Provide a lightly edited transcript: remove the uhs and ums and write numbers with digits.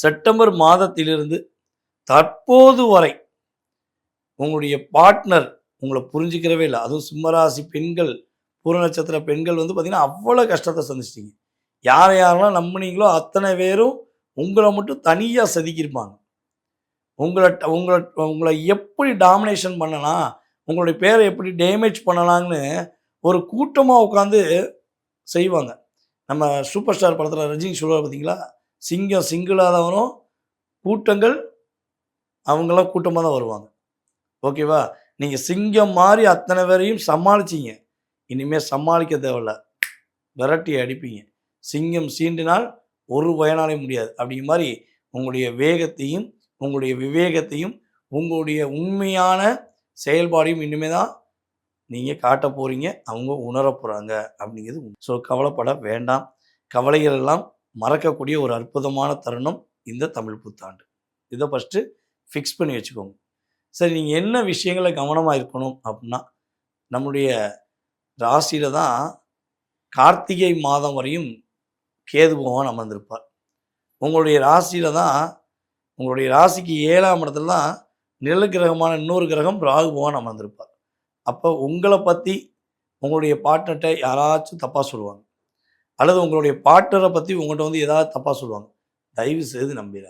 September மாதத்திலிருந்து தற்போது வரை உங்களுடைய பார்ட்னர் உங்கள புரிஞ்சுக்கிறவே இல்ல. அதுவும் சிம்மராசி பெண்கள், பூர நட்சத்திர பெண்கள் வந்து பார்த்தீங்கன்னா, அவ்வளோ கஷ்டத்த சந்திச்சிட்டீங்க. யார யாரெல்லாம் நம்புனீங்களோ அத்தனை பேரும் உங்கள மட்டும் தனியா செதுக்கியிருப்பாங்க. உங்கள உங்கள உங்கள எப்படி டாமினேஷன் பண்ணலாம், உங்களுடைய பேர எப்படி டேமேஜ் பண்ணலான்னு ஒரு கூட்டமா உட்காந்து செய்வாங்க. நம்ம சூப்பர் ஸ்டார் படத்தில ரஜினி சொல்லுவார் பார்த்தீங்களா? சிங்கம் சிங்கிளா தான் வரும். கூட்டங்கள் அவங்கலாம் கூட்டமா தான் வருவாங்க. ஓகேவா? நீங்க சிங்கம் மாரி அத்தன பேரையும் சமாளிச்சீங்க. இனிமே சமாளிக்க தேவையில்ல. விரட்டி அடிப்பீங்க. சிங்கம் சீண்டினால் ஒரு பயனாலயும் முடியாது. அப்படிங்கிற மாரி உங்களுடைய வேகத்தையும், உங்களுடைய விவேகத்தையும், உங்களுடைய உண்மையான செயல்பாடையும் இனிமே தான் நீங்க காட்டப் போறீங்க. அவங்க உணரப் போறாங்க அப்படிங்கிறது உண்மை. ஸோ கவலைப்பட வேண்டாம். கவலைகள் எல்லாம் மறக்கக்கூடிய ஒரு அற்புதமான தருணம் இந்த தமிழ் புத்தாண்டு. இத ஃபர்ஸ்ட்டு ஃபிக்ஸ் பண்ணி வச்சுக்கோங்க. சரி, நீங்க என்ன விஷயங்கள்ல கவனமா இருக்கணும் அப்டின்னா, நம்முடைய ராசியில தான் கார்த்திகை மாதம் வரையும் கேது பகவான் அமர்ந்திருப்பார். உங்களுடைய ராசியில தான் உங்களுடைய ராசிக்கு 7ஆம் இடத்துல தான் நிழல் கிரகமான இன்னொரு கிரகம் ராகு பகவான் அமர்ந்திருப்பார். அப்போ உங்கள பத்தி உங்களுடைய பார்ட்னர்ட்ட யாராச்சும் தப்பா சொல்லுவாங்க. அல்லது உங்களுடைய பார்ட்னர பத்தி உங்கள்ட்ட வந்து ஏதாவது தப்பா சொல்லுவாங்க. தயவு செய்து நம்பிறாதீங்க.